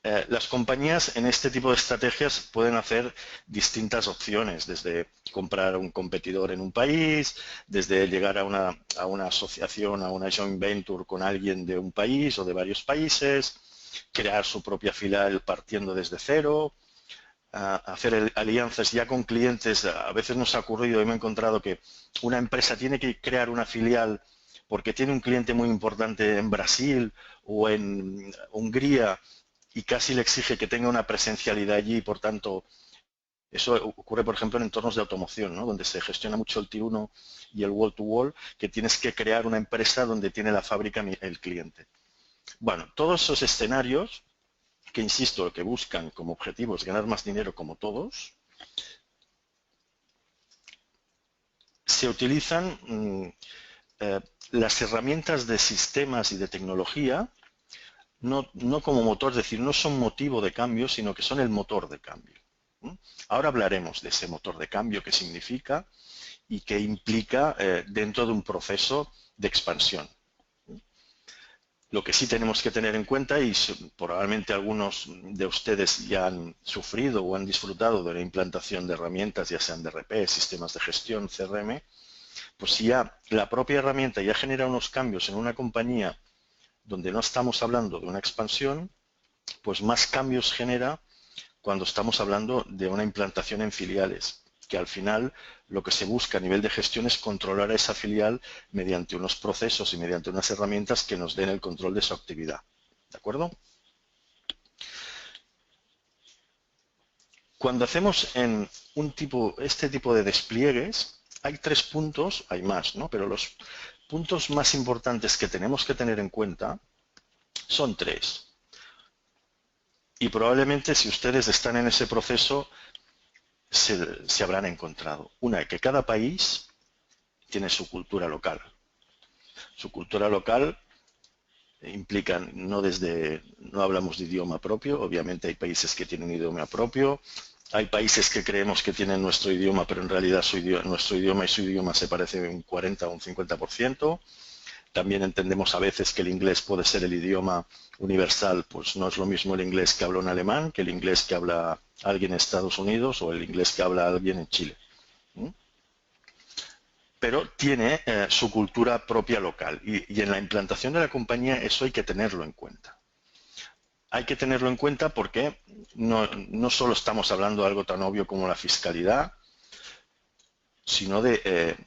Las compañías en este tipo de estrategias pueden hacer distintas opciones, desde comprar a un competidor en un país, desde llegar a una asociación, a una joint venture con alguien de un país o de varios países, crear su propia filial partiendo desde cero, hacer alianzas ya con clientes. A veces nos ha ocurrido y me he encontrado que una empresa tiene que crear una filial porque tiene un cliente muy importante en Brasil o en Hungría y casi le exige que tenga una presencialidad allí y por tanto eso ocurre por ejemplo en entornos de automoción, ¿no? Donde se gestiona mucho el T1 y el wall to wall, que tienes que crear una empresa donde tiene la fábrica el cliente. Bueno, todos esos escenarios que, insisto, lo que buscan como objetivo es ganar más dinero como todos, se utilizan las herramientas de sistemas y de tecnología no como motor, es decir, no son motivo de cambio, sino que son el motor de cambio. Ahora hablaremos de ese motor de cambio, qué significa y qué implica dentro de un proceso de expansión. Lo que sí tenemos que tener en cuenta, y probablemente algunos de ustedes ya han sufrido o han disfrutado de la implantación de herramientas, ya sean de RP, sistemas de gestión, CRM, pues si ya la propia herramienta ya genera unos cambios en una compañía donde no estamos hablando de una expansión, pues más cambios genera cuando estamos hablando de una implantación en filiales, que al final lo que se busca a nivel de gestión es controlar a esa filial mediante unos procesos y mediante unas herramientas que nos den el control de su actividad. ¿De acuerdo? Cuando hacemos en este tipo de despliegues, hay 3 puntos, hay más, ¿no? Pero los puntos más importantes que tenemos que tener en cuenta son 3. Y probablemente si ustedes están en ese proceso se habrán encontrado. Una, que cada país tiene su cultura local. Su cultura local implica no hablamos de idioma propio, obviamente hay países que tienen idioma propio, hay países que creemos que tienen nuestro idioma, pero en realidad nuestro idioma y su idioma se parecen un 40 o un 50%. También entendemos a veces que el inglés puede ser el idioma universal, pues no es lo mismo el inglés que habla un alemán que el inglés que habla alguien en Estados Unidos o el inglés que habla alguien en Chile. Pero tiene su cultura propia local y en la implantación de la compañía eso hay que tenerlo en cuenta. Hay que tenerlo en cuenta porque no solo estamos hablando de algo tan obvio como la fiscalidad, sino de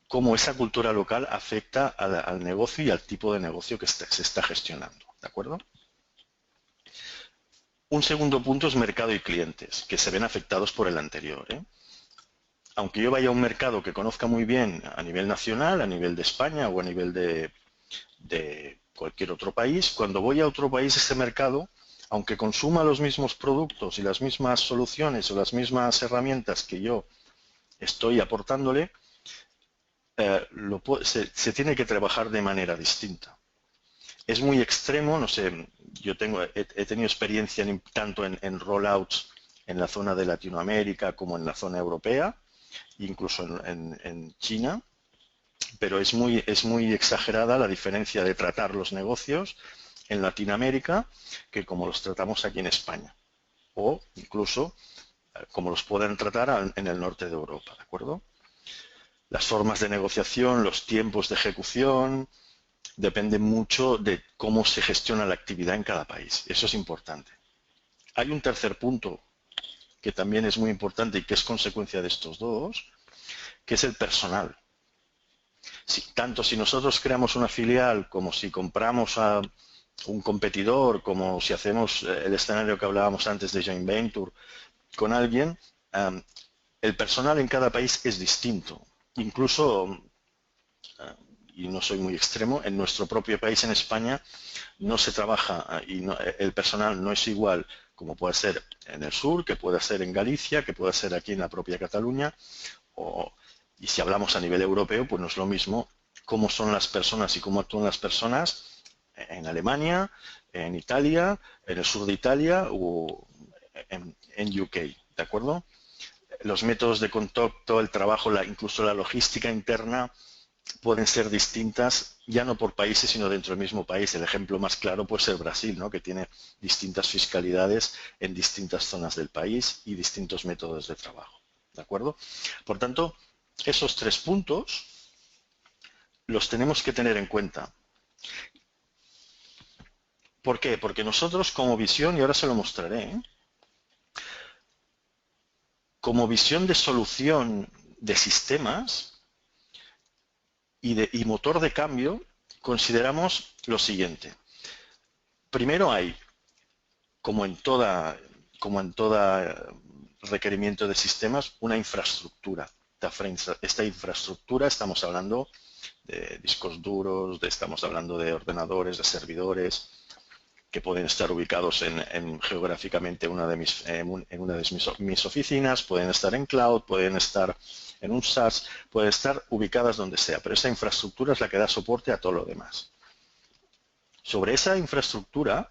cómo esa cultura local afecta al negocio y al tipo de negocio que se está gestionando. ¿De acuerdo? Un segundo punto es mercado y clientes, que se ven afectados por el anterior. Aunque yo vaya a un mercado que conozca muy bien a nivel nacional, a nivel de España o a nivel de cualquier otro país, cuando voy a otro país, ese mercado, aunque consuma los mismos productos y las mismas soluciones o las mismas herramientas que yo estoy aportándole, se tiene que trabajar de manera distinta. Es muy extremo, no sé, yo he tenido experiencia tanto en rollouts en la zona de Latinoamérica como en la zona europea, incluso en China, pero es muy exagerada la diferencia de tratar los negocios en Latinoamérica que como los tratamos aquí en España, o incluso como los pueden tratar en el norte de Europa, ¿de acuerdo? Las formas de negociación, los tiempos de ejecución, dependen mucho de cómo se gestiona la actividad en cada país. Eso es importante. Hay un tercer punto que también es muy importante y que es consecuencia de estos dos, que es el personal. Tanto si nosotros creamos una filial como si compramos a un competidor, como si hacemos el escenario que hablábamos antes de joint venture con alguien, el personal en cada país es distinto. Incluso, y no soy muy extremo, en nuestro propio país, en España, no se trabaja y el personal no es igual como puede ser en el sur, que puede ser en Galicia, que puede ser aquí en la propia Cataluña, y si hablamos a nivel europeo, pues no es lo mismo cómo son las personas y cómo actúan las personas en Alemania, en Italia, en el sur de Italia o en UK, ¿de acuerdo? Los métodos de contacto, el trabajo, incluso la logística interna pueden ser distintas ya no por países, sino dentro del mismo país. El ejemplo más claro puede ser Brasil, ¿no? Que tiene distintas fiscalidades en distintas zonas del país y distintos métodos de trabajo. ¿De acuerdo? Por tanto, esos 3 puntos los tenemos que tener en cuenta. ¿Por qué? Porque nosotros como visión, y ahora se lo mostraré, como visión de solución de sistemas y motor de cambio, consideramos lo siguiente. Primero hay, como en toda requerimiento de sistemas, una infraestructura. Esta infraestructura estamos hablando de discos duros, estamos hablando de ordenadores, de servidores, que pueden estar ubicados geográficamente en una de mis oficinas, pueden estar en cloud, pueden estar en un SaaS, pueden estar ubicadas donde sea, pero esa infraestructura es la que da soporte a todo lo demás. Sobre esa infraestructura,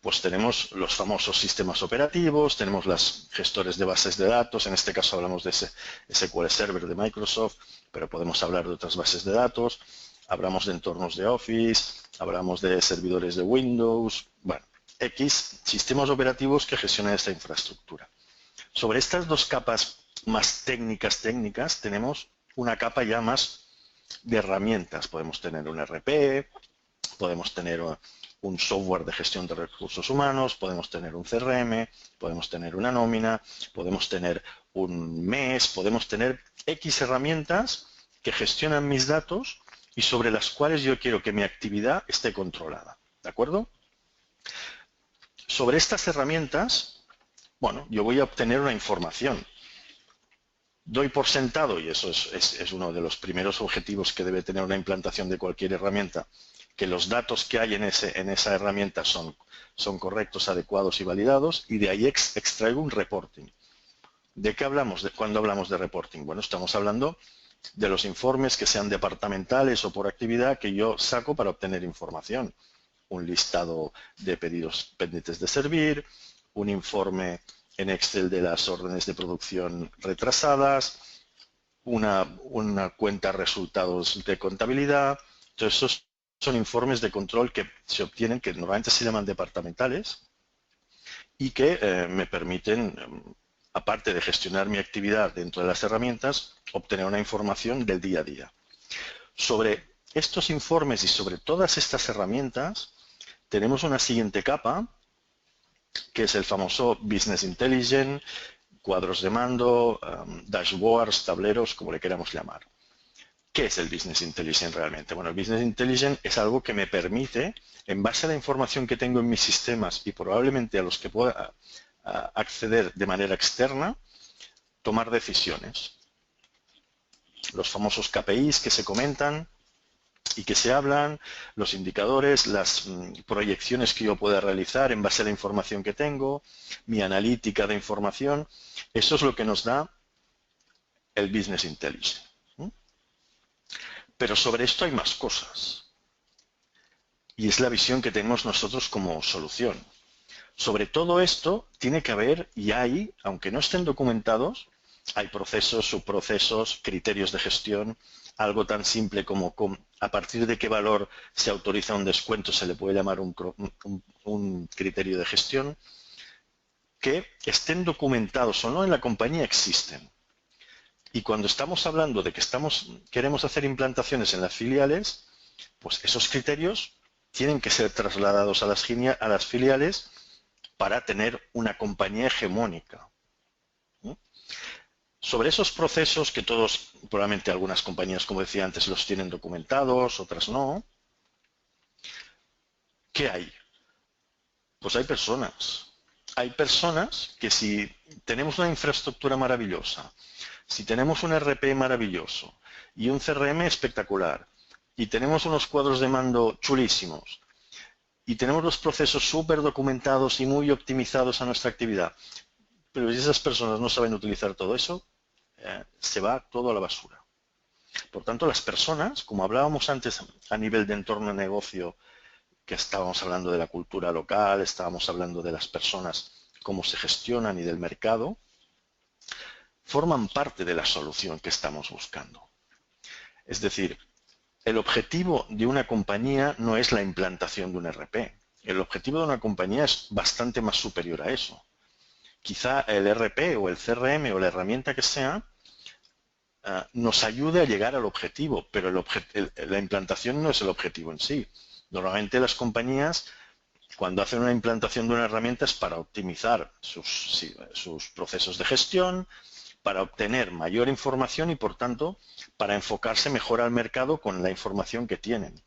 pues tenemos los famosos sistemas operativos, tenemos los gestores de bases de datos, en este caso hablamos de SQL Server de Microsoft, pero podemos hablar de otras bases de datos, hablamos de entornos de Office, hablamos de servidores de Windows, bueno, X sistemas operativos que gestionan esta infraestructura. Sobre estas 2 capas más técnicas, tenemos una capa ya más de herramientas. Podemos tener un RP, podemos tener un software de gestión de recursos humanos, podemos tener un CRM, podemos tener una nómina, podemos tener un MES, podemos tener X herramientas que gestionan mis datos y sobre las cuales yo quiero que mi actividad esté controlada. ¿De acuerdo? Sobre estas herramientas, bueno, yo voy a obtener una información. Doy por sentado, y eso es uno de los primeros objetivos que debe tener una implantación de cualquier herramienta, que los datos que hay en esa herramienta son correctos, adecuados y validados, y de ahí extraigo un reporting. ¿De qué hablamos cuando hablamos de reporting? Bueno, estamos hablando de los informes que sean departamentales o por actividad que yo saco para obtener información. Un listado de pedidos pendientes de servir, un informe en Excel de las órdenes de producción retrasadas, una cuenta de resultados de contabilidad. Entonces, esos son informes de control que se obtienen, que normalmente se llaman departamentales, y que me permiten, aparte de gestionar mi actividad dentro de las herramientas, obtener una información del día a día. Sobre estos informes y sobre todas estas herramientas, tenemos una siguiente capa, que es el famoso Business Intelligence, cuadros de mando, dashboards, tableros, como le queramos llamar. ¿Qué es el Business Intelligence realmente? Bueno, el Business Intelligence es algo que me permite, en base a la información que tengo en mis sistemas y probablemente a los que pueda acceder de manera externa, tomar decisiones. Los famosos KPIs que se comentan y que se hablan, los indicadores, las proyecciones que yo pueda realizar en base a la información que tengo, mi analítica de información, eso es lo que nos da el Business Intelligence. Pero sobre esto hay más cosas. Y es la visión que tenemos nosotros como solución. Sobre todo esto tiene que haber, y hay, aunque no estén documentados, hay procesos, subprocesos, criterios de gestión, algo tan simple como a partir de qué valor se autoriza un descuento se le puede llamar un criterio de gestión, que estén documentados o no en la compañía existen. Y cuando estamos hablando de que queremos hacer implantaciones en las filiales, pues esos criterios tienen que ser trasladados a las filiales para tener una compañía hegemónica. Sobre esos procesos que todos, probablemente algunas compañías, como decía antes, los tienen documentados, otras no, ¿qué hay? Pues hay personas. Hay personas que si tenemos una infraestructura maravillosa, si tenemos un RP maravilloso y un CRM espectacular y tenemos unos cuadros de mando chulísimos y tenemos los procesos súper documentados y muy optimizados a nuestra actividad, pero si esas personas no saben utilizar todo eso, se va todo a la basura. Por tanto, las personas, como hablábamos antes a nivel de entorno de negocio, que estábamos hablando de la cultura local, estábamos hablando de las personas, cómo se gestionan y del mercado, forman parte de la solución que estamos buscando. Es decir, el objetivo de una compañía no es la implantación de un ERP. El objetivo de una compañía es bastante más superior a eso. Quizá el ERP o el CRM o la herramienta que sea nos ayude a llegar al objetivo, pero la implantación no es el objetivo en sí. Normalmente las compañías, cuando hacen una implantación de una herramienta, es para optimizar sus procesos de gestión, para obtener mayor información y, por tanto, para enfocarse mejor al mercado con la información que tienen.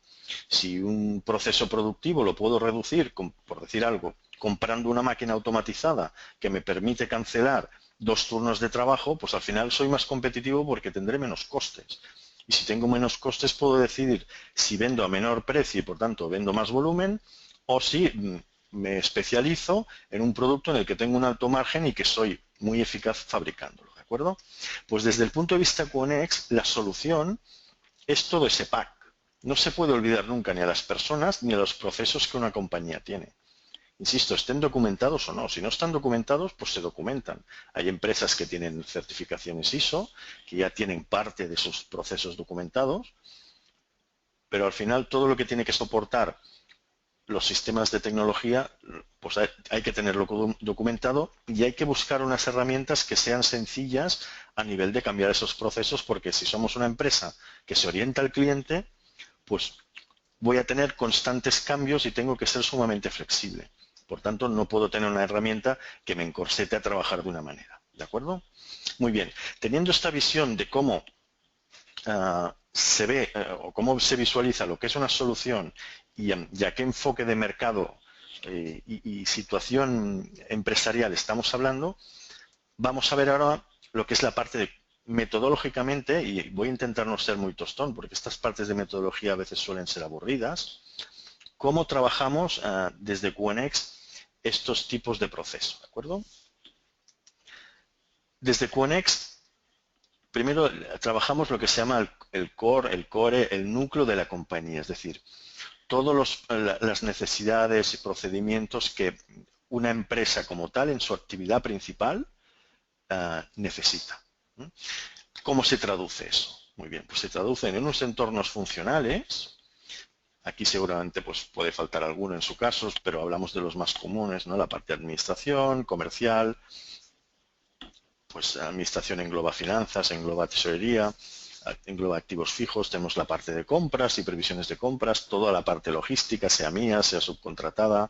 Si un proceso productivo lo puedo reducir, por decir algo, comprando una máquina automatizada que me permite cancelar 2 turnos de trabajo, pues al final soy más competitivo porque tendré menos costes. Y si tengo menos costes puedo decidir si vendo a menor precio y por tanto vendo más volumen, o si me especializo en un producto en el que tengo un alto margen y que soy muy eficaz fabricándolo, ¿de acuerdo? Pues desde el punto de vista QNX, la solución es todo ese pack. No se puede olvidar nunca ni a las personas ni a los procesos que una compañía tiene. Insisto, estén documentados o no. Si no están documentados, pues se documentan. Hay empresas que tienen certificaciones ISO, que ya tienen parte de sus procesos documentados, pero al final todo lo que tiene que soportar los sistemas de tecnología, pues hay que tenerlo documentado y hay que buscar unas herramientas que sean sencillas a nivel de cambiar esos procesos, porque si somos una empresa que se orienta al cliente, pues voy a tener constantes cambios y tengo que ser sumamente flexible. Por tanto, no puedo tener una herramienta que me encorsete a trabajar de una manera. ¿De acuerdo? Muy bien. Teniendo esta visión de cómo se ve o cómo se visualiza lo que es una solución y a qué enfoque de mercado y situación empresarial estamos hablando, vamos a ver ahora lo que es la parte de metodológicamente, y voy a intentar no ser muy tostón porque estas partes de metodología a veces suelen ser aburridas, cómo trabajamos desde QNX estos tipos de procesos, ¿de acuerdo? Desde QNX, primero trabajamos lo que se llama el core, el núcleo de la compañía, es decir, todas las necesidades y procedimientos que una empresa como tal en su actividad principal necesita. ¿Cómo se traduce eso? Muy bien, pues se traduce en unos entornos funcionales. Aquí seguramente pues, puede faltar alguno en su caso, pero hablamos de los más comunes, ¿no? La parte de administración, comercial, pues administración engloba finanzas, engloba tesorería, engloba activos fijos, tenemos la parte de compras y previsiones de compras, toda la parte logística, sea mía, sea subcontratada,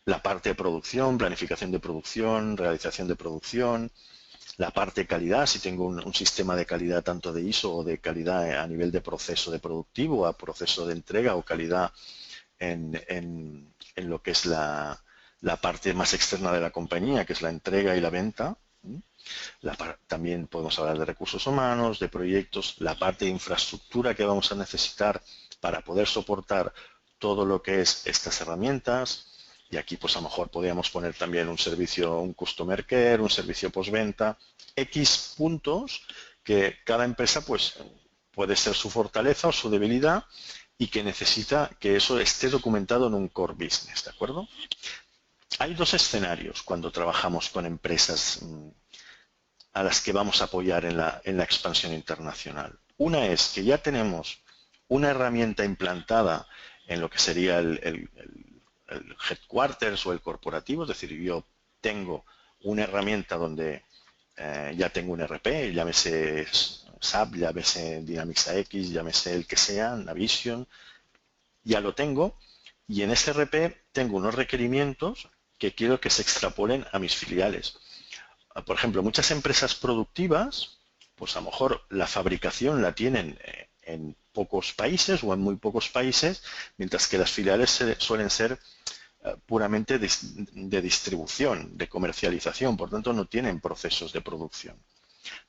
la parte de producción, planificación de producción, realización de producción, la parte de calidad, si tengo un sistema de calidad tanto de ISO o de calidad a nivel de proceso de productivo, a proceso de entrega o calidad en lo que es la parte más externa de la compañía, que es la entrega y la venta. También podemos hablar de recursos humanos, de proyectos, la parte de infraestructura que vamos a necesitar para poder soportar todo lo que es estas herramientas. Y aquí pues a lo mejor podríamos poner también un servicio, un customer care, un servicio postventa, X puntos que cada empresa pues puede ser su fortaleza o su debilidad y que necesita que eso esté documentado en un core business, ¿de acuerdo? Hay 2 escenarios cuando trabajamos con empresas a las que vamos a apoyar en la expansión internacional. Una es que ya tenemos una herramienta implantada en lo que sería el headquarters o el corporativo, es decir, yo tengo una herramienta donde ya tengo un RP, llámese SAP, llámese Dynamics AX, llámese el que sea, Navision, ya lo tengo, y en ese RP tengo unos requerimientos que quiero que se extrapolen a mis filiales. Por ejemplo, muchas empresas productivas, pues a lo mejor la fabricación la tienen en pocos países o en muy pocos países, mientras que las filiales suelen ser puramente de distribución, de comercialización, por tanto no tienen procesos de producción.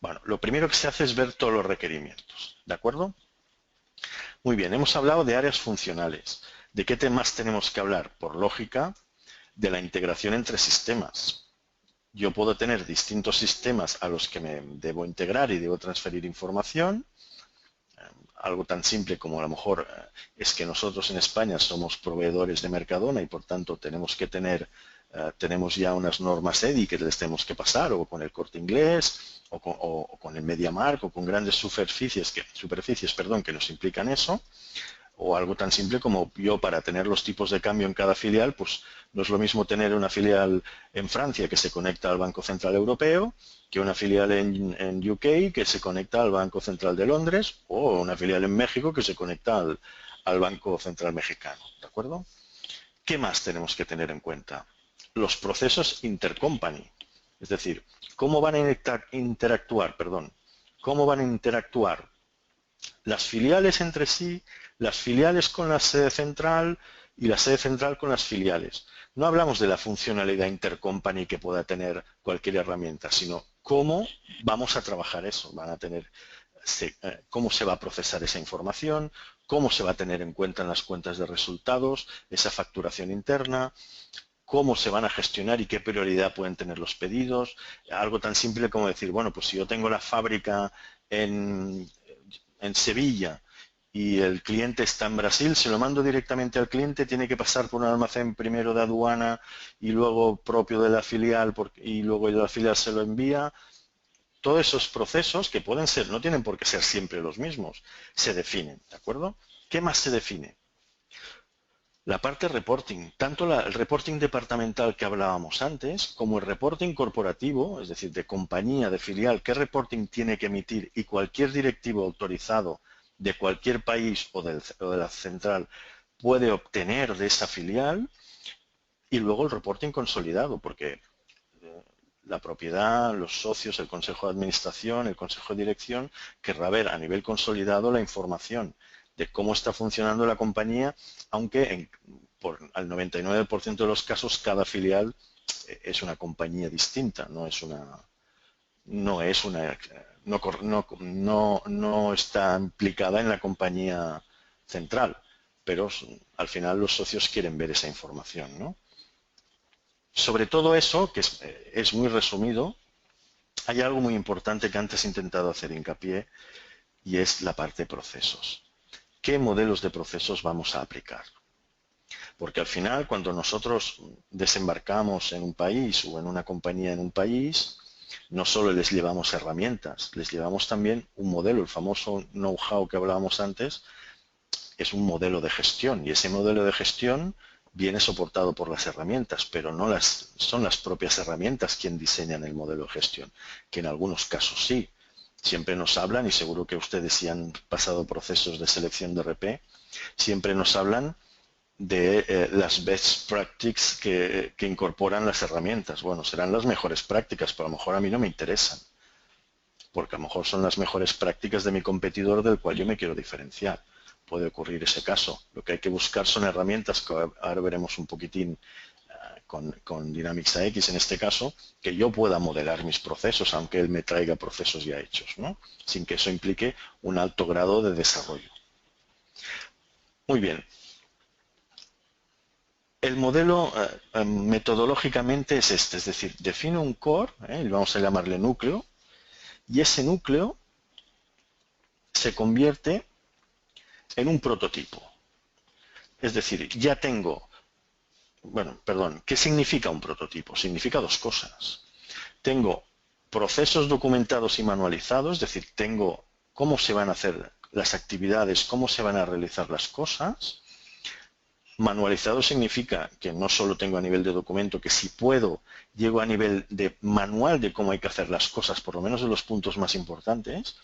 Bueno, lo primero que se hace es ver todos los requerimientos, ¿de acuerdo? Muy bien, hemos hablado de áreas funcionales. ¿De qué temas tenemos que hablar? Por lógica, de la integración entre sistemas. Yo puedo tener distintos sistemas a los que me debo integrar y debo transferir información. Algo tan simple como a lo mejor es que nosotros en España somos proveedores de Mercadona y por tanto tenemos que tener tenemos ya unas normas EDI que les tenemos que pasar, o con el Corte Inglés, o con el MediaMarkt, o con grandes superficies que nos implican eso, o algo tan simple como yo, para tener los tipos de cambio en cada filial, pues no es lo mismo tener una filial en Francia que se conecta al Banco Central Europeo que una filial en UK que se conecta al Banco Central de Londres, o una filial en México que se conecta al Banco Central Mexicano, ¿de acuerdo? ¿Qué más tenemos que tener en cuenta? Los procesos intercompany, es decir, cómo van a interactuar, cómo van a interactuar las filiales entre sí, las filiales con la sede central y la sede central con las filiales. No hablamos de la funcionalidad intercompany que pueda tener cualquier herramienta, sino cómo vamos a trabajar eso. Van a tener, cómo se va a procesar esa información, cómo se va a tener en cuenta en las cuentas de resultados, esa facturación interna, cómo se van a gestionar y qué prioridad pueden tener los pedidos. Algo tan simple como decir, bueno, pues si yo tengo la fábrica en Sevilla y el cliente está en Brasil, se lo mando directamente al cliente, tiene que pasar por un almacén primero de aduana y luego propio de la filial, y luego la filial se lo envía. Todos esos procesos, que pueden ser, no tienen por qué ser siempre los mismos, se definen, ¿de acuerdo? ¿Qué más se define? La parte reporting, tanto el reporting departamental que hablábamos antes, como el reporting corporativo, es decir, de compañía, de filial, qué reporting tiene que emitir, y cualquier directivo autorizado de cualquier país o de la central puede obtener de esa filial, y luego el reporting consolidado, porque la propiedad, los socios, el consejo de administración, el consejo de dirección, querrá ver a nivel consolidado la información de cómo está funcionando la compañía, aunque al 99% de los casos cada filial es una compañía distinta, no está implicada en la compañía central, pero al final los socios quieren ver esa información, ¿no? Sobre todo eso, que es muy resumido, hay algo muy importante que antes he intentado hacer hincapié, y es la parte de procesos. ¿Qué modelos de procesos vamos a aplicar? Porque al final, cuando nosotros desembarcamos en un país o en una compañía en un país, no solo les llevamos herramientas, les llevamos también un modelo. El famoso know-how que hablábamos antes es un modelo de gestión, y ese modelo de gestión viene soportado por las herramientas, pero no son las propias herramientas quien diseñan el modelo de gestión, que en algunos casos sí. Siempre nos hablan, y seguro que ustedes sí han pasado procesos de selección de RP, siempre nos hablan de las best practices que incorporan las herramientas. Bueno, serán las mejores prácticas, pero a lo mejor a mí no me interesan, porque a lo mejor son las mejores prácticas de mi competidor del cual yo me quiero diferenciar. Puede ocurrir ese caso. Lo que hay que buscar son herramientas, que ahora veremos un poquitín con Dynamics AX en este caso, que yo pueda modelar mis procesos, aunque él me traiga procesos ya hechos, ¿no? Sin que eso implique un alto grado de desarrollo. Muy bien. El modelo metodológicamente es este, es decir, define un core, y vamos a llamarle núcleo, y ese núcleo se convierte en un prototipo. Es decir, ya tengo, ¿qué significa un prototipo? Significa dos cosas. Tengo procesos documentados y manualizados, es decir, tengo cómo se van a hacer las actividades, cómo se van a realizar las cosas. Manualizado significa que no solo tengo a nivel de documento, que si puedo, llego a nivel de manual de cómo hay que hacer las cosas, por lo menos de los puntos más importantes.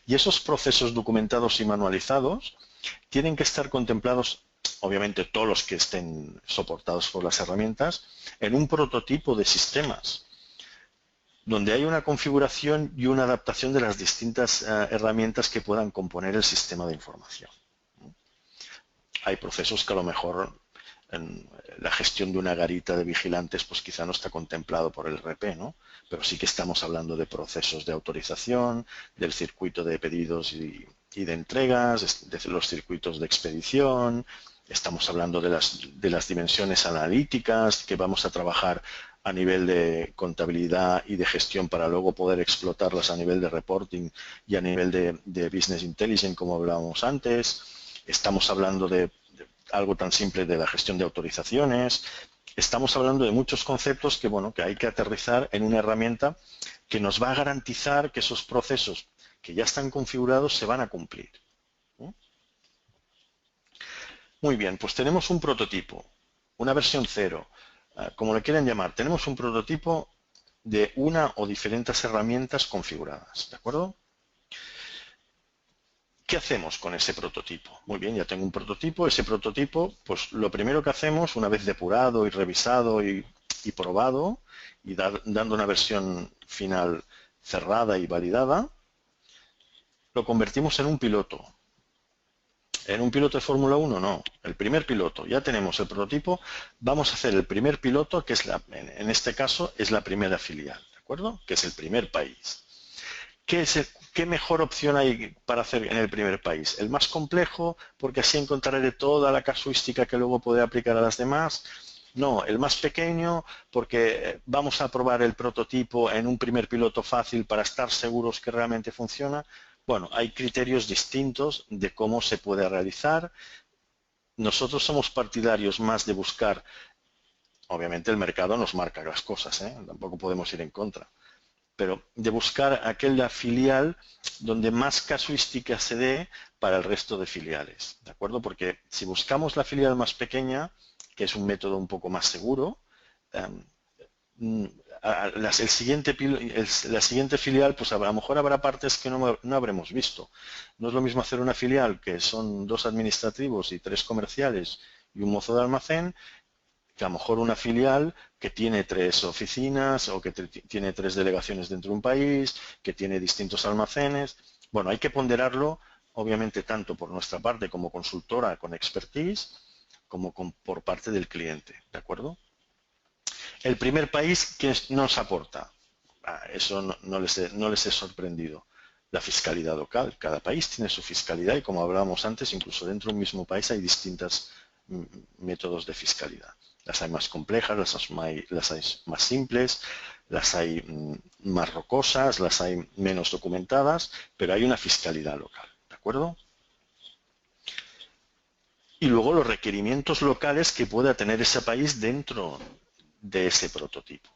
Y esos procesos documentados y manualizados tienen que estar contemplados, obviamente todos los que estén soportados por las herramientas, en un prototipo de sistemas, donde hay una configuración y una adaptación de las distintas herramientas que puedan componer el sistema de información. Hay procesos que a lo mejor en la gestión de una garita de vigilantes pues quizá no está contemplado por el RP, ¿no? Pero sí que estamos hablando de procesos de autorización, del circuito de pedidos y de entregas, de los circuitos de expedición. Estamos hablando de las dimensiones analíticas que vamos a trabajar a nivel de contabilidad y de gestión para luego poder explotarlas a nivel de reporting y a nivel de business intelligence, como hablábamos antes. Estamos hablando de algo tan simple de la gestión de autorizaciones. estamos hablando de muchos conceptos que, bueno, que hay que aterrizar en una herramienta que nos va a garantizar que esos procesos que ya están configurados se van a cumplir. Muy bien, pues tenemos un prototipo, una versión 0, como le quieran llamar. Tenemos un prototipo de una o diferentes herramientas configuradas, ¿de acuerdo? ¿Qué hacemos con ese prototipo? Muy bien, ya tengo un prototipo. Ese prototipo, pues lo primero que hacemos, una vez depurado y revisado y probado, y dando una versión final cerrada y validada, lo convertimos en un piloto. ¿En un piloto de Fórmula 1? No. El primer piloto. Ya tenemos el prototipo. Vamos a hacer el primer piloto, que es en este caso es la primera filial, ¿de acuerdo? Que es el primer país. ¿Qué mejor opción hay para hacer en el primer país? ¿El más complejo? Porque así encontraré toda la casuística que luego podré aplicar a las demás. No, el más pequeño, porque vamos a probar el prototipo en un primer piloto fácil para estar seguros que realmente funciona. Bueno, hay criterios distintos de cómo se puede realizar. Nosotros somos partidarios más de buscar, obviamente el mercado nos marca las cosas, tampoco podemos ir en contra, pero de buscar aquella filial donde más casuística se dé para el resto de filiales, ¿de acuerdo? Porque si buscamos la filial más pequeña, que es un método un poco más seguro, la siguiente filial, pues a lo mejor habrá partes que no habremos visto. No es lo mismo hacer una filial que son 2 administrativos y 3 comerciales y un mozo de almacén, que a lo mejor una filial que tiene 3 oficinas o que tiene 3 delegaciones dentro de un país, que tiene distintos almacenes. Bueno, hay que ponderarlo, obviamente, tanto por nuestra parte como consultora con expertise, como por parte del cliente, ¿de acuerdo? El primer país, ¿qué nos aporta? Eso no les he sorprendido. La fiscalidad local. Cada país tiene su fiscalidad y, como hablábamos antes, incluso dentro de un mismo país hay distintos métodos de fiscalidad. Las hay más complejas, las hay más simples, las hay más rocosas, las hay menos documentadas, pero hay una fiscalidad local, ¿de acuerdo? Y luego los requerimientos locales que pueda tener ese país dentro de ese prototipo,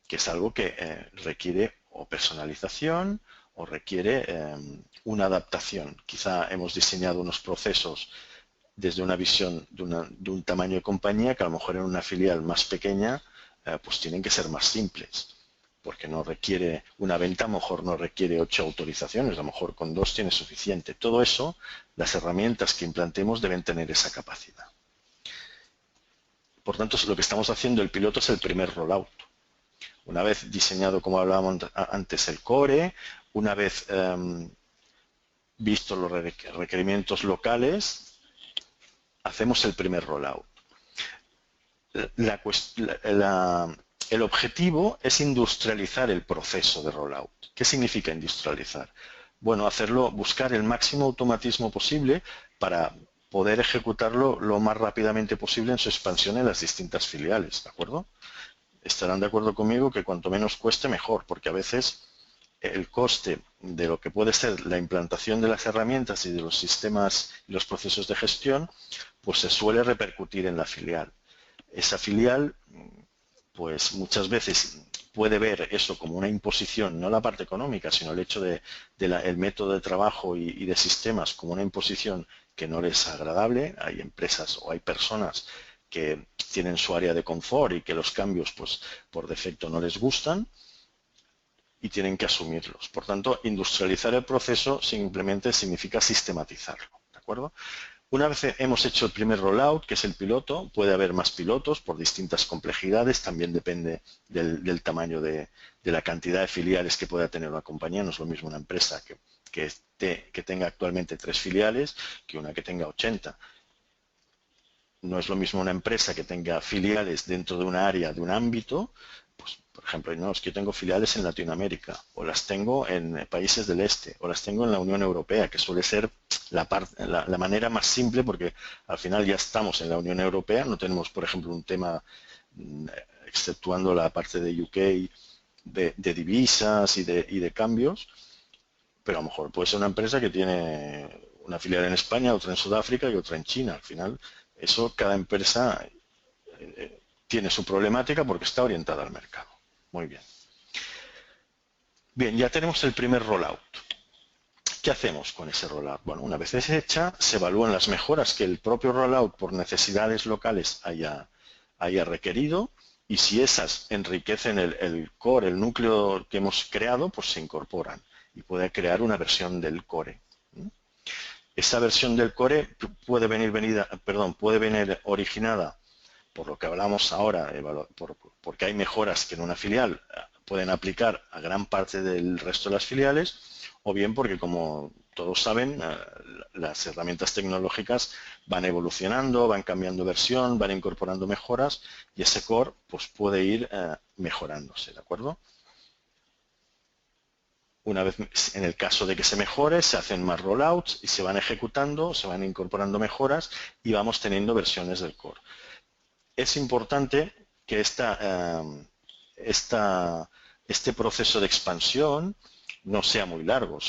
que es algo que requiere o personalización o requiere una adaptación. Quizá hemos diseñado unos procesos desde una visión de un tamaño de compañía que a lo mejor en una filial más pequeña pues tienen que ser más simples, porque no requiere una venta, a lo mejor no requiere 8 autorizaciones, a lo mejor con 2 tiene suficiente. Todo eso, las herramientas que implantemos deben tener esa capacidad. Por tanto, lo que estamos haciendo, el piloto es el primer rollout. Una vez diseñado, como hablábamos antes, el core, una vez visto los requerimientos locales, hacemos el primer rollout. El objetivo es industrializar el proceso de rollout. ¿Qué significa industrializar? Bueno, buscar el máximo automatismo posible para poder ejecutarlo lo más rápidamente posible en su expansión en las distintas filiales, ¿de acuerdo? Estarán de acuerdo conmigo que cuanto menos cueste, mejor, porque a veces el coste de lo que puede ser la implantación de las herramientas y de los sistemas y los procesos de gestión, pues se suele repercutir en la filial. Esa filial, pues muchas veces puede ver eso como una imposición, no la parte económica, sino el hecho el método de trabajo y de sistemas como una imposición que no les es agradable. Hay empresas o hay personas que tienen su área de confort y que los cambios, pues por defecto no les gustan y tienen que asumirlos. Por tanto, industrializar el proceso simplemente significa sistematizarlo, ¿de acuerdo? Una vez hemos hecho el primer rollout, que es el piloto, puede haber más pilotos por distintas complejidades, también depende del tamaño de la cantidad de filiales que pueda tener una compañía. No es lo mismo una empresa que tenga actualmente 3 filiales que una que tenga 80. No es lo mismo una empresa que tenga filiales dentro de una área, de un ámbito, pues, por ejemplo, no, es que yo tengo filiales en Latinoamérica, o las tengo en países del este, o las tengo en la Unión Europea, que suele ser la manera más simple, porque al final ya estamos en la Unión Europea, no tenemos, por ejemplo, un tema, exceptuando la parte de UK, de divisas y de cambios, pero a lo mejor puede ser una empresa que tiene una filial en España, otra en Sudáfrica y otra en China. Al final, eso cada empresa tiene su problemática porque está orientada al mercado. Muy bien. Bien, ya tenemos el primer rollout. ¿Qué hacemos con ese rollout? Bueno, una vez es hecha, se evalúan las mejoras que el propio rollout por necesidades locales haya requerido, y si esas enriquecen el core, el núcleo que hemos creado, pues se incorporan y puede crear una versión del core. Esa versión del core puede venir originada por lo que hablamos ahora, porque hay mejoras que en una filial pueden aplicar a gran parte del resto de las filiales, o bien porque, como todos saben, las herramientas tecnológicas van evolucionando, van cambiando versión, van incorporando mejoras, y ese core pues, puede ir mejorándose, ¿de acuerdo? Una vez, en el caso de que se mejore, se hacen más rollouts y se van ejecutando, se van incorporando mejoras y vamos teniendo versiones del core. Es importante que este proceso de expansión no sea muy largo.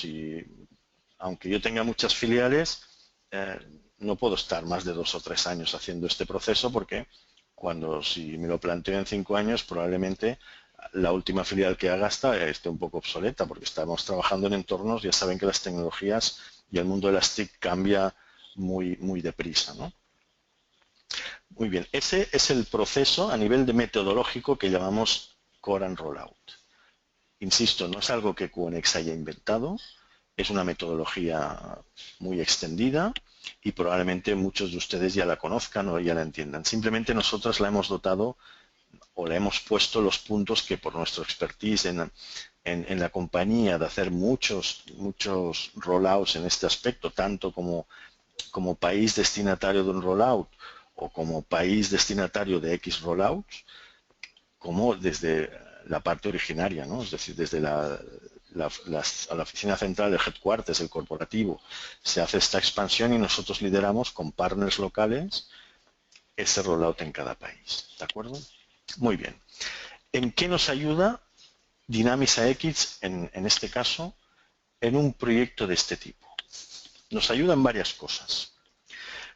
Aunque yo tenga muchas filiales, no puedo estar más de 2 o 3 años haciendo este proceso, porque si me lo planteo en 5 años, probablemente la última filial que haga esté un poco obsoleta, porque estamos trabajando en entornos, ya saben que las tecnologías y el mundo de las TIC cambia muy, muy deprisa, ¿no? Muy bien, ese es el proceso a nivel de metodológico que llamamos Core and Rollout. Insisto, no es algo que QNX haya inventado, es una metodología muy extendida y probablemente muchos de ustedes ya la conozcan o ya la entiendan. Simplemente nosotros la hemos dotado o le hemos puesto los puntos que, por nuestro expertise en la compañía, de hacer muchos rollouts en este aspecto, tanto como país destinatario de un rollout o como país destinatario de X rollouts, como desde la parte originaria, ¿no? Es decir, desde la oficina central del headquarters, el corporativo, se hace esta expansión y nosotros lideramos con partners locales ese rollout en cada país. ¿De acuerdo? Muy bien. ¿En qué nos ayuda Dynamics AX en este caso en un proyecto de este tipo? Nos ayuda en varias cosas.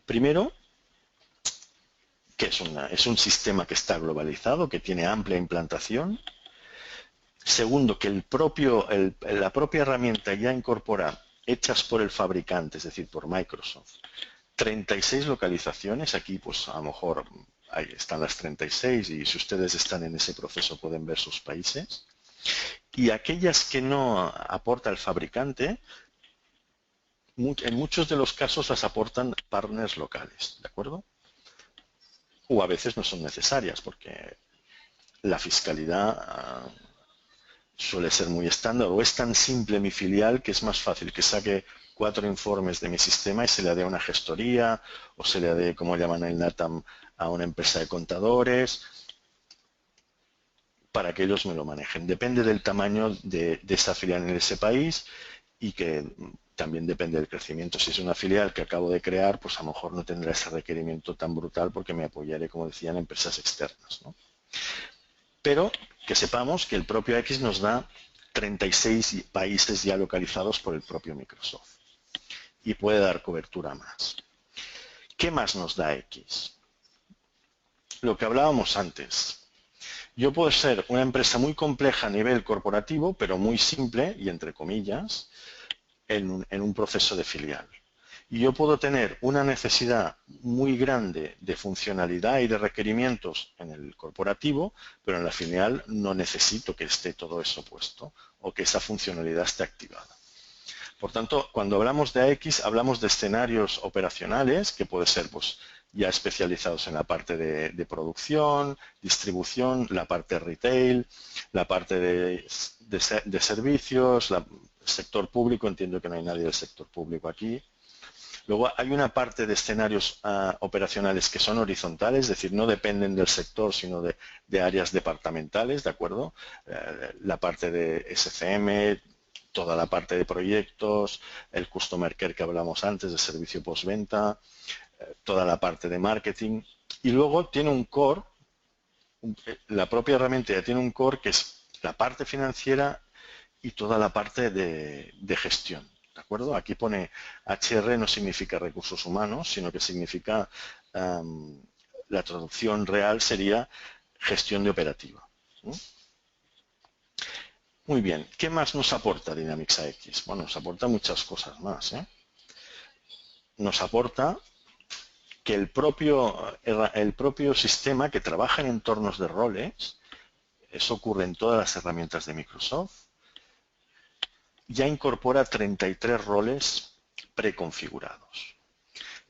Primero, que es un sistema que está globalizado, que tiene amplia implantación. Segundo, que la propia herramienta ya incorpora, hechas por el fabricante, es decir, por Microsoft, 36 localizaciones. Aquí, pues, a lo mejor ahí están las 36 y si ustedes están en ese proceso pueden ver sus países. Y aquellas que no aporta el fabricante, en muchos de los casos las aportan partners locales, ¿de acuerdo? O a veces no son necesarias porque la fiscalidad suele ser muy estándar, o es tan simple mi filial que es más fácil que saque 4 informes de mi sistema y se le dé a una gestoría o se le dé, como llaman el NATAM, a una empresa de contadores para que ellos me lo manejen. Depende del tamaño de esa filial en ese país y que también depende del crecimiento. Si es una filial que acabo de crear, pues a lo mejor no tendrá ese requerimiento tan brutal porque me apoyaré, como decía, en empresas externas, ¿no? Pero que sepamos que el propio X nos da 36 países ya localizados por el propio Microsoft y puede dar cobertura más. ¿Qué más nos da X? Lo que hablábamos antes. Yo puedo ser una empresa muy compleja a nivel corporativo, pero muy simple, y entre comillas, en un proceso de filial. Y yo puedo tener una necesidad muy grande de funcionalidad y de requerimientos en el corporativo, pero en la filial no necesito que esté todo eso puesto o que esa funcionalidad esté activada. Por tanto, cuando hablamos de AX, hablamos de escenarios operacionales que pueden ser, pues, ya especializados en la parte de producción, distribución, la parte retail, la parte de servicios, el sector público. Entiendo que no hay nadie del sector público aquí. Luego hay una parte de escenarios operacionales que son horizontales, es decir, no dependen del sector, sino de áreas departamentales, ¿de acuerdo? La parte de SCM, toda la parte de proyectos, el Customer Care que hablamos antes, de servicio postventa, toda la parte de marketing. Y luego tiene un core, la propia herramienta ya tiene un core que es la parte financiera y toda la parte de gestión. ¿De acuerdo? Aquí pone HR, no significa recursos humanos, sino que significa, la traducción real sería gestión de operativa. Muy bien, ¿qué más nos aporta Dynamics AX? Bueno, nos aporta muchas cosas más. Nos aporta que el propio sistema que trabaja en entornos de roles, eso ocurre en todas las herramientas de Microsoft, ya incorpora 33 roles preconfigurados.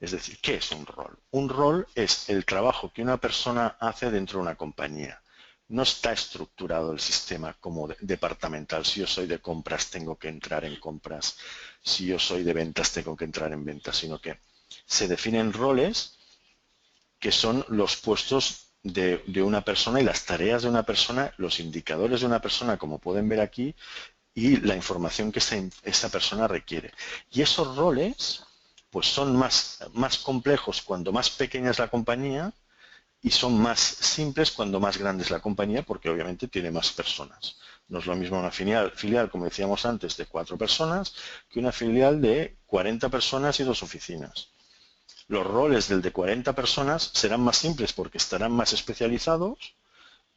Es decir, ¿qué es un rol? Un rol es el trabajo que una persona hace dentro de una compañía. No está estructurado el sistema como departamental. Si yo soy de compras, tengo que entrar en compras. Si yo soy de ventas, tengo que entrar en ventas. Sino que se definen roles que son los puestos de una persona y las tareas de una persona, los indicadores de una persona, como pueden ver aquí, y la información que esa persona requiere. Y esos roles pues son más complejos cuando más pequeña es la compañía y son más simples cuando más grande es la compañía, porque obviamente tiene más personas. No es lo mismo una filial, como decíamos antes, de 4 personas que una filial de 40 personas y 2 oficinas. Los roles del de 40 personas serán más simples porque estarán más especializados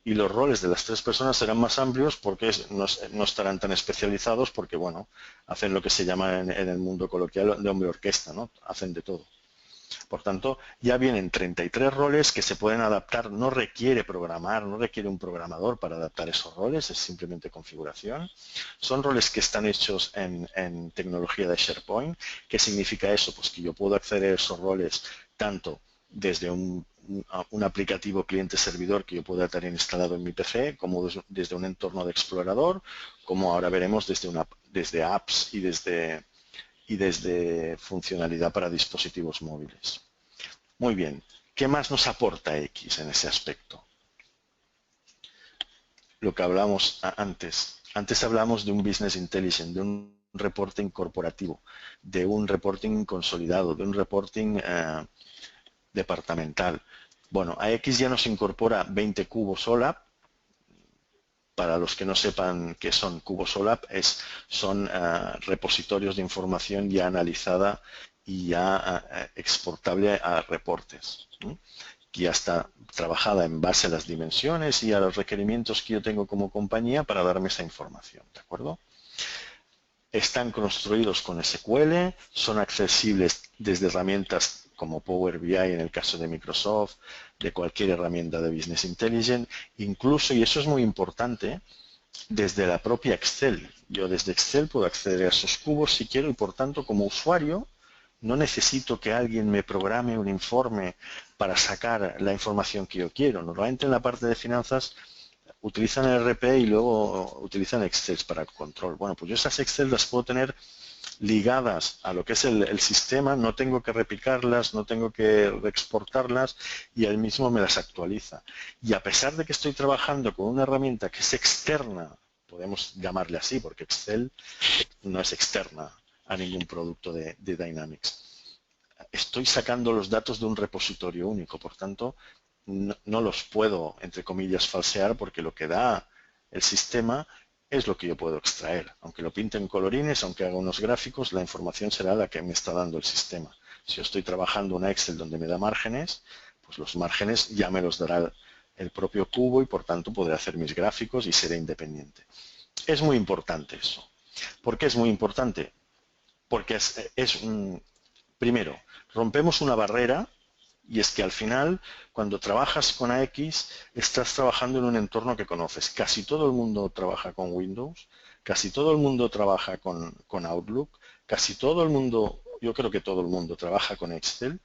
y los roles de las 3 personas serán más amplios porque no estarán tan especializados porque, bueno, hacen lo que se llama en el mundo coloquial de hombre orquesta, ¿no? Hacen de todo. Por tanto, ya vienen 33 roles que se pueden adaptar, no requiere programar, no requiere un programador para adaptar esos roles, es simplemente configuración. Son roles que están hechos en tecnología de SharePoint. ¿Qué significa eso? Pues que yo puedo acceder a esos roles tanto desde un aplicativo cliente-servidor que yo pueda tener instalado en mi PC, como desde un entorno de explorador, como ahora veremos desde apps y desde funcionalidad para dispositivos móviles. Muy bien, ¿qué más nos aporta X en ese aspecto? Lo que hablamos antes. Antes hablamos de un Business Intelligence, de un reporting corporativo, de un reporting consolidado, de un reporting departamental. Bueno, a X ya nos incorpora 20 cubos OLAP. Para los que no sepan qué son cubos OLAP, son repositorios de información ya analizada y ya exportable a reportes, que ya está trabajada en base a las dimensiones y a los requerimientos que yo tengo como compañía para darme esa información, ¿de acuerdo? Están construidos con SQL, son accesibles desde herramientas como Power BI en el caso de Microsoft, de cualquier herramienta de Business Intelligence, incluso, y eso es muy importante, desde la propia Excel. Yo desde Excel puedo acceder a esos cubos si quiero y por tanto como usuario no necesito que alguien me programe un informe para sacar la información que yo quiero. Normalmente en la parte de finanzas utilizan el RP y luego utilizan Excel para el control. Bueno, pues yo esas Excel las puedo tener ligadas a lo que es el sistema, no tengo que replicarlas, no tengo que exportarlas y él mismo me las actualiza. Y a pesar de que estoy trabajando con una herramienta que es externa, podemos llamarle así, porque Excel no es externa a ningún producto de Dynamics, estoy sacando los datos de un repositorio único, por tanto, no los puedo, entre comillas, falsear porque lo que da el sistema es lo que yo puedo extraer. Aunque lo pinte en colorines, aunque haga unos gráficos, la información será la que me está dando el sistema. Si yo estoy trabajando una Excel donde me da márgenes, pues los márgenes ya me los dará el propio cubo y por tanto podré hacer mis gráficos y seré independiente. Es muy importante eso. ¿Por qué es muy importante? Porque primero, rompemos una barrera. Y es que al final, cuando trabajas con AX, estás trabajando en un entorno que conoces. Casi todo el mundo trabaja con Windows, casi todo el mundo trabaja con Outlook, casi todo el mundo, yo creo que todo el mundo trabaja con Excel,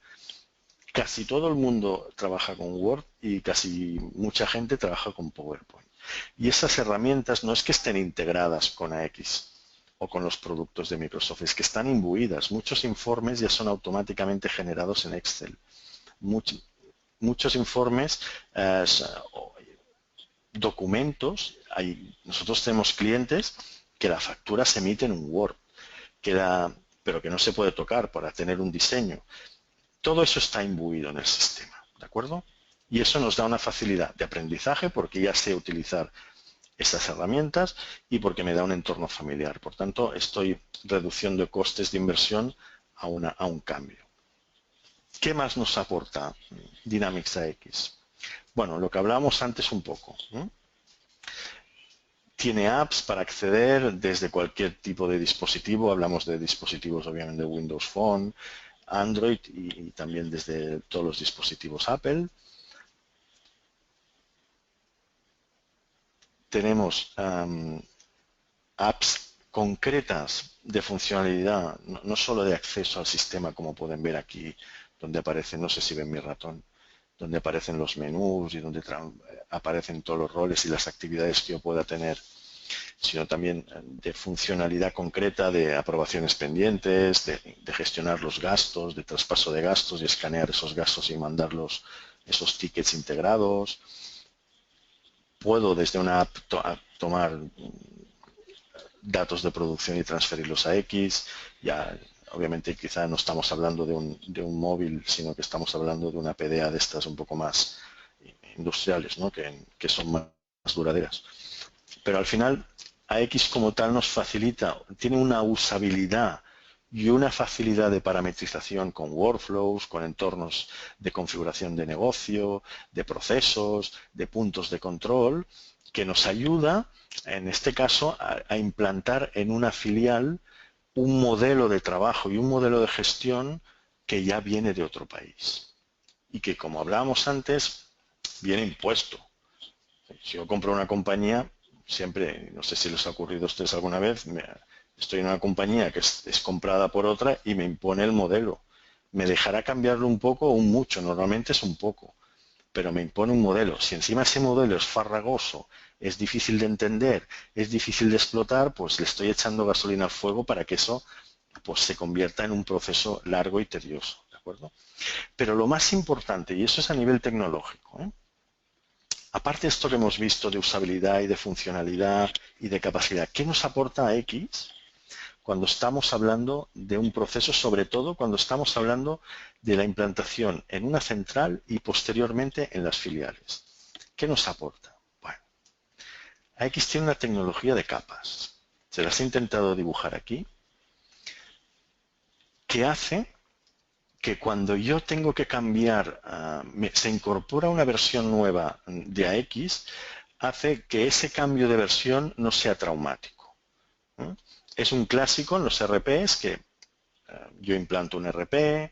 casi todo el mundo trabaja con Word y casi mucha gente trabaja con PowerPoint. Y esas herramientas no es que estén integradas con AX o con los productos de Microsoft, es que están imbuidas. Muchos informes ya son automáticamente generados en Excel. Muchos informes, documentos, nosotros tenemos clientes que la factura se emite en un Word, pero que no se puede tocar para tener un diseño. Todo eso está imbuido en el sistema, ¿de acuerdo? Y eso nos da una facilidad de aprendizaje porque ya sé utilizar esas herramientas y porque me da un entorno familiar. Por tanto, estoy reduciendo costes de inversión a un cambio. ¿Qué más nos aporta Dynamics AX? Bueno, lo que hablábamos antes un poco. Tiene apps para acceder desde cualquier tipo de dispositivo. Hablamos de dispositivos, obviamente, de Windows Phone, Android y también desde todos los dispositivos Apple. Tenemos apps concretas de funcionalidad, no solo de acceso al sistema, como pueden ver aquí, donde aparecen, no sé si ven mi ratón, donde aparecen los menús y donde aparecen todos los roles y las actividades que yo pueda tener, sino también de funcionalidad concreta de aprobaciones pendientes, de gestionar los gastos, de traspaso de gastos y escanear esos gastos y mandarlos, esos tickets integrados. Puedo desde una app tomar datos de producción y transferirlos a X. Ya, obviamente, quizá no estamos hablando de un móvil, sino que estamos hablando de una PDA de estas un poco más industriales, ¿no? que son más duraderas. Pero al final, AX como tal nos facilita, tiene una usabilidad y una facilidad de parametrización con workflows, con entornos de configuración de negocio, de procesos, de puntos de control, que nos ayuda, en este caso, a implantar en una filial un modelo de trabajo y un modelo de gestión que ya viene de otro país y que, como hablábamos antes, viene impuesto. Si yo compro una compañía, siempre, no sé si les ha ocurrido a ustedes alguna vez, estoy en una compañía que es comprada por otra y me impone el modelo. Me dejará cambiarlo un poco o un mucho, normalmente es un poco, pero me impone un modelo. Si encima ese modelo es farragoso, es difícil de entender, es difícil de explotar, pues le estoy echando gasolina al fuego para que eso pues, se convierta en un proceso largo y tedioso, ¿de acuerdo? Pero lo más importante, y eso es a nivel tecnológico, aparte de esto que hemos visto de usabilidad y de funcionalidad y de capacidad, ¿qué nos aporta X cuando estamos hablando de un proceso, sobre todo cuando estamos hablando de la implantación en una central y posteriormente en las filiales? ¿Qué nos aporta? Bueno, AX tiene una tecnología de capas. Se las he intentado dibujar aquí, que hace que cuando yo tengo que cambiar, se incorpora una versión nueva de AX, hace que ese cambio de versión no sea traumático. Es un clásico en los RPs que yo implanto un RP,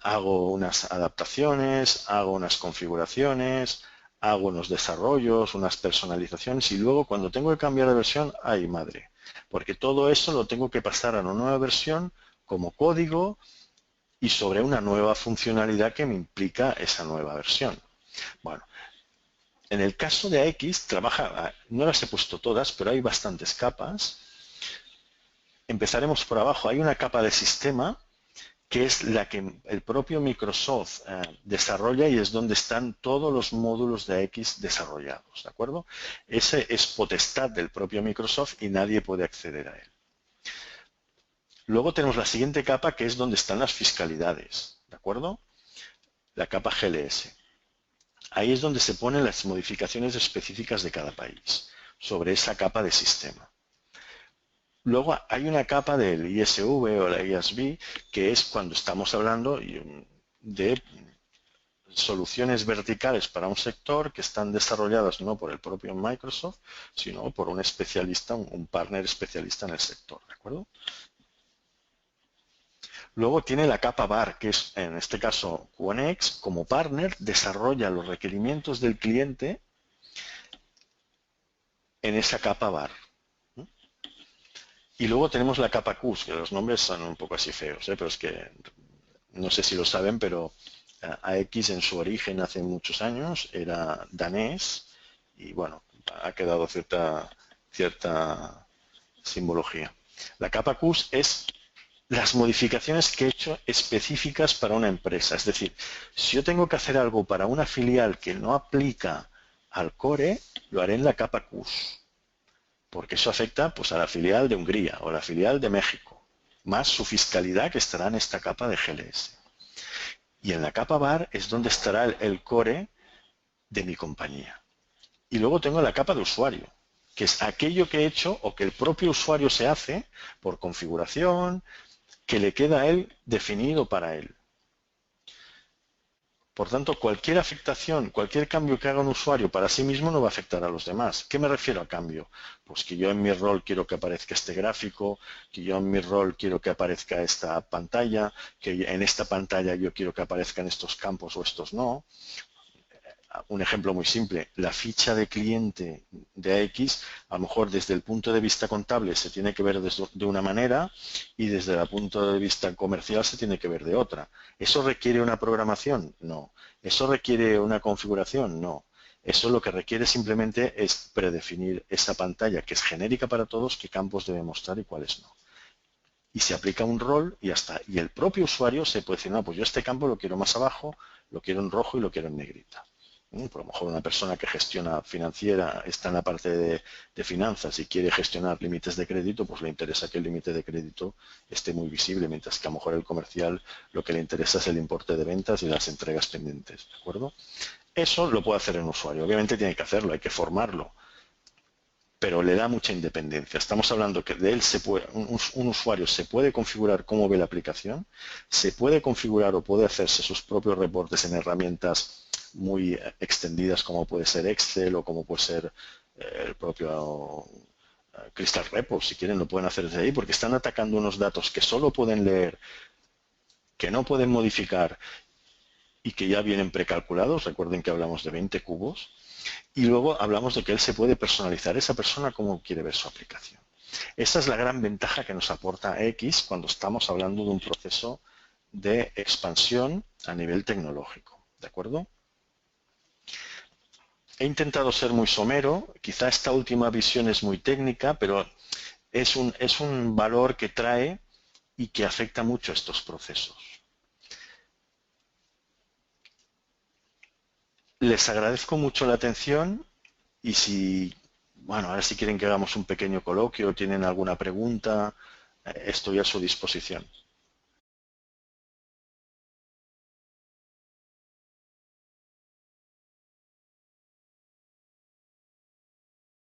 hago unas adaptaciones, hago unas configuraciones, hago unos desarrollos, unas personalizaciones y luego cuando tengo que cambiar de versión, ¡ay madre! Porque todo eso lo tengo que pasar a una nueva versión como código y sobre una nueva funcionalidad que me implica esa nueva versión. Bueno, en el caso de AX, no las he puesto todas, pero hay bastantes capas. Empezaremos por abajo. Hay una capa de sistema que es la que el propio Microsoft desarrolla y es donde están todos los módulos de AX desarrollados, ¿de acuerdo? Ese es potestad del propio Microsoft y nadie puede acceder a él. Luego tenemos la siguiente capa que es donde están las fiscalidades, ¿de acuerdo? La capa GLS. Ahí es donde se ponen las modificaciones específicas de cada país sobre esa capa de sistema. Luego hay una capa del ISV o la ISV que es cuando estamos hablando de soluciones verticales para un sector que están desarrolladas no por el propio Microsoft, sino por un especialista, un partner especialista en el sector, ¿de acuerdo? Luego tiene la capa VAR, que es, en este caso, QNX, como partner, desarrolla los requerimientos del cliente en esa capa VAR. Y luego tenemos la capa QS, que los nombres son un poco así feos, pero es que no sé si lo saben, pero AX en su origen hace muchos años era danés y bueno, ha quedado cierta simbología. La capa QS es las modificaciones que he hecho específicas para una empresa. Es decir, si yo tengo que hacer algo para una filial que no aplica al core, lo haré en la capa QS. Porque eso afecta pues, a la filial de Hungría o la filial de México, más su fiscalidad que estará en esta capa de GLS. Y en la capa VAR es donde estará el core de mi compañía. Y luego tengo la capa de usuario, que es aquello que he hecho o que el propio usuario se hace por configuración, que le queda a él definido para él. Por tanto, cualquier afectación, cualquier cambio que haga un usuario para sí mismo no va a afectar a los demás. ¿Qué me refiero a cambio? Pues que yo en mi rol quiero que aparezca este gráfico, que yo en mi rol quiero que aparezca esta pantalla, que en esta pantalla yo quiero que aparezcan estos campos o estos no. Un ejemplo muy simple, la ficha de cliente de AX, a lo mejor desde el punto de vista contable se tiene que ver de una manera y desde el punto de vista comercial se tiene que ver de otra. ¿Eso requiere una programación? No. ¿Eso requiere una configuración? No. Eso lo que requiere simplemente es predefinir esa pantalla que es genérica para todos, qué campos debe mostrar y cuáles no. Y se aplica un rol y ya está. Y el propio usuario se puede decir, no, pues yo este campo lo quiero más abajo, lo quiero en rojo y lo quiero en negrita. Por lo mejor una persona que gestiona financiera está en la parte de finanzas y quiere gestionar límites de crédito, pues le interesa que el límite de crédito esté muy visible, mientras que a lo mejor el comercial lo que le interesa es el importe de ventas y las entregas pendientes, ¿de acuerdo? Eso lo puede hacer el usuario. Obviamente tiene que hacerlo, hay que formarlo, pero le da mucha independencia. Estamos hablando que de él un usuario se puede configurar cómo ve la aplicación, se puede configurar o puede hacerse sus propios reportes en herramientas muy extendidas como puede ser Excel o como puede ser el propio Crystal Reports, si quieren lo pueden hacer desde ahí, porque están atacando unos datos que solo pueden leer, que no pueden modificar y que ya vienen precalculados. Recuerden que hablamos de 20 cubos. Y luego hablamos de que él se puede personalizar, esa persona cómo quiere ver su aplicación. Esa es la gran ventaja que nos aporta X cuando estamos hablando de un proceso de expansión a nivel tecnológico. ¿De acuerdo? He intentado ser muy somero, quizá esta última visión es muy técnica, pero es un valor que trae y que afecta mucho a estos procesos. Les agradezco mucho la atención y si, bueno, ahora si quieren que hagamos un pequeño coloquio, tienen alguna pregunta, estoy a su disposición.